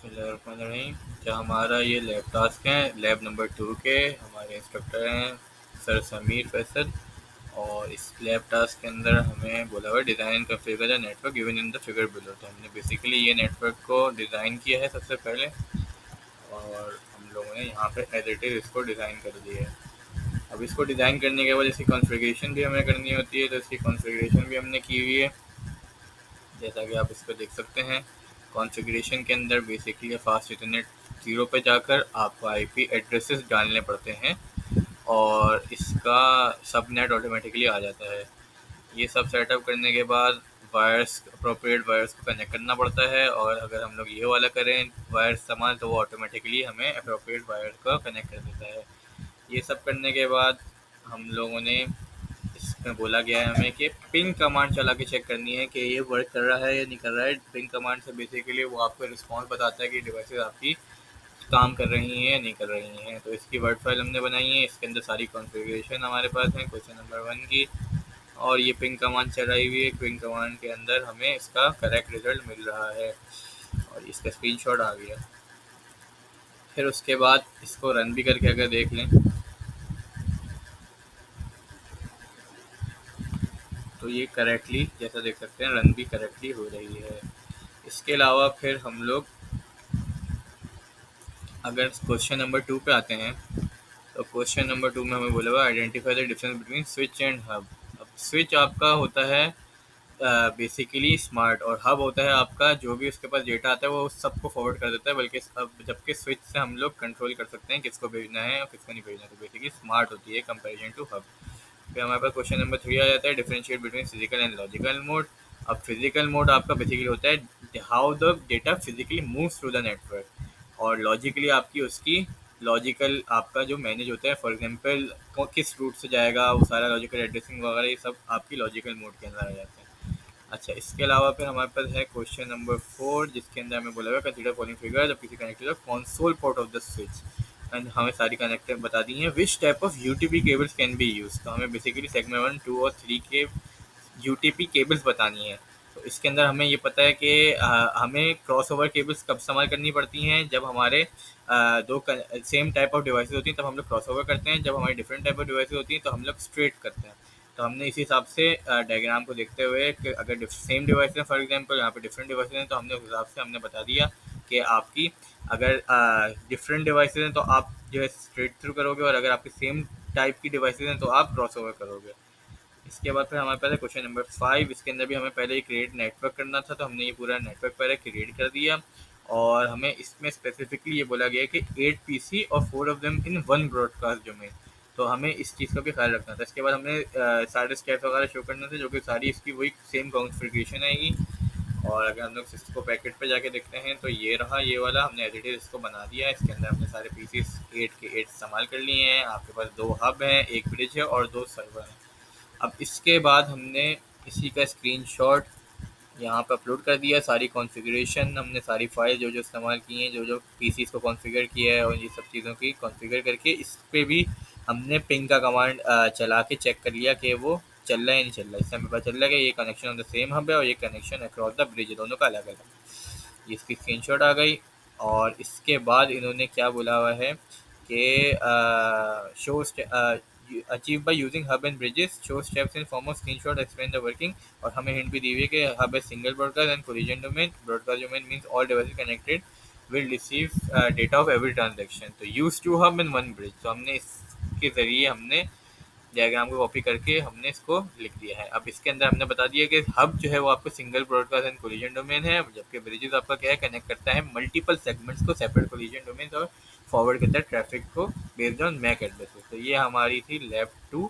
बिस्मिल्लाहिर्रहमानिर्रहीम। जो हमारा ये लैब टास्क है लैब नंबर 2 के, हमारे इंस्ट्रक्टर हैं सर समीर फैसल। और इस लैब टास्क के अंदर हमें बोला हुआ design and configure the network given in the figure below. तो हमने बेसिकली ये नेटवर्क को डिज़ाइन किया है सबसे पहले, और हम लोगों ने यहाँ पे एज इट इज़ इसको डिज़ाइन कर दिया है। अब इसको डिज़ाइन करने के बाद इसकी कॉन्फ़िगरेशन भी हमें करनी होती है, तो इसकी कॉन्फ़िगरेशन भी हमने की हुई है, जैसा कि आप इसको देख सकते हैं। कॉन्फ़िगरेशन के अंदर बेसिकली फास्ट इंटरनेट 0 पे जाकर आपको आईपी एड्रेसेस डालने पड़ते हैं और इसका सबनेट ऑटोमेटिकली आ जाता है। ये सब सेटअप करने के बाद वायर्स, अप्रोप्रिएट वायर्स को कनेक्ट करना पड़ता है, और अगर हम लोग ये वाला करें वायर इस्तेमाल तो वो ऑटोमेटिकली हमें अप्रोप्रिएट वायर्स को कनेक्ट कर देता है। ये सब करने के बाद हम लोगों ने इसमें बोला गया है हमें कि पिंग कमांड चला के चेक करनी है कि ये वर्क कर रहा है या नहीं कर रहा है। पिंग कमांड से बेसिकली वो आपको रिस्पॉन्स बताता है कि डिवाइसेस आपकी काम कर रही हैं या नहीं कर रही हैं। तो इसकी वर्ड फाइल हमने बनाई है, इसके अंदर सारी कॉन्फ़िगरेशन हमारे पास है क्वेश्चन नंबर 1 की, और ये पिंग कमांड चलाई हुई है। पिंग कमांड के अंदर हमें इसका करेक्ट रिजल्ट मिल रहा है और इसका स्क्रीनशॉट आ गया। फिर उसके बाद इसको रन भी करके अगर देख लें तो ये करेक्टली, जैसा देख सकते हैं, रन भी करेक्टली हो रही है। इसके अलावा फिर हम लोग अगर क्वेश्चन नंबर 2 पे आते हैं, तो क्वेश्चन नंबर 2 में हमें बोला हुआ identify the difference between switch and hub. अब स्विच आपका होता है बेसिकली स्मार्ट, और हब होता है आपका जो भी उसके पास डेटा आता है वो सबको फॉरवर्ड कर देता है, बल्कि अब जबकि स्विच से हम लोग कंट्रोल कर सकते हैं किसको भेजना है और किसको नहीं भेजना है। तो बेसिकली स्मार्ट होती है कंपेरिजन टू हब। फिर हमारे पास क्वेश्चन नंबर 3 आ जाता है differentiate between physical and logical mode. अब फिजिकल मोड आपका बेसिकली होता है how the data physically moves through the network, और लॉजिकली आपकी उसकी लॉजिकल आपका जो मैनेज होता है, फॉर एग्जांपल किस रूट से जाएगा, वो सारा लॉजिकल एड्रेसिंग वगैरह ये सब आपकी लॉजिकल मोड के अंदर आ जाता है। अच्छा, इसके अलावा फिर हमारे पास है क्वेश्चन नंबर 4, जिसके अंदर हमें बोला हुआ consider following figure the PC connected console port of the switch, and हमें सारी कनेक्टर बता दी हैं। Which type of UTP cables can be use, तो हमें बेसिकली सेगमेंट 1, 2 और 3 के यूटीपी केबल्स बतानी है। तो इसके अंदर हमें ये पता है कि हमें क्रॉसओवर केबल्स कब इस्तेमाल करनी पड़ती हैं, जब हमारे दो सेम टाइप ऑफ डिवाइसेस होती हैं तब हम लोग क्रॉसओवर करते हैं, जब हमारी डिफरेंट टाइप ऑफ डिवाइसेस होती हैं तो हम लोग स्ट्रेट करते हैं। तो हमने इसी हिसाब से डायग्राम को देखते हुए कि अगर सेम डिवाइस है, फॉर एग्जांपल यहाँ पे डिफरेंट डिवाइसेस हैं, तो हमने उस हिसाब से हमने बता दिया कि आपकी अगर डिफरेंट डिवाइसेस हैं तो आप जो है स्ट्रेट थ्रू करोगे, और अगर आपकी सेम टाइप की डिवाइसेस हैं तो आप क्रॉसओवर करोगे। इसके बाद फिर हमारे पास है क्वेश्चन नंबर 5। इसके अंदर भी हमें पहले क्रिएट नेटवर्क करना था, तो हमने ये पूरा नेटवर्क पहले क्रिएट कर दिया, और हमें इसमें स्पेसिफिकली ये बोला गया कि 8 पीसी और 4 of them in one broadcast domain. तो हमें इस चीज़ का भी ख्याल रखना था। इसके बाद हमने सारे स्टेप्स वगैरह शो करने थे, जो कि सारी इसकी वही सेम कॉन्फ़िगरेशन आएगी। और अगर हम लोग इसको पैकेट पे जाके देखते हैं तो ये रहा, ये वाला हमने एज इट इज़ इसको बना दिया है। इसके अंदर हमने सारे पीसीस 8 के 8 इस्तेमाल कर लिए हैं। आपके पास 2 हब हैं, एक ब्रिज है और 2 सर्वर हैं। अब इसके बाद हमने इसी का स्क्रीनशॉट यहाँ पे अपलोड कर दिया। सारी कॉन्फ़िगरेशन हमने सारी फाइल जो जो इस्तेमाल की हैं, जो जो पीसीस को कॉन्फ़िगर किया है, और ये सब चीज़ों की कॉन्फ़िगर करके इस पे भी हमने पिंग का कमांड चला के चेक कर लिया कि वो चल रहा है या नहीं चल रहा है। इससे हमें पता चल रहा है कि ये connection on the same hub है और ये कनेक्शन अक्रॉस द ब्रिज, दोनों का अलग अलग। इसकी स्क्रीनशॉट आ गई। और इसके बाद इन्होंने क्या बोला हुआ है कि show achieve by using hub and bridges, show steps in form of screenshot, explain the working. और हमें हिंट भी दी हुई है कि हब है single broadcast and collision domain. Broadcast domain means all devices connected will receive data of every transaction. तो use two hub and one bridge, तो हमने इसके ज़रिए हमने डायग्राम को कॉपी करके हमने इसको लिख दिया है। अब इसके अंदर हमने बता दिया कि हब जो है वो आपको single broadcast and collision domain है, जबकि ब्रिजेस आपका क्या है, कनेक्ट करता है मल्टीपल सेगमेंट्स को, सेपरेट कोलिजन डोमेन, और फॉरवर्ड करता है ट्रैफिक को बेस्ड ऑन मैक एड्रेसेस। तो ये हमारी थी लैब 2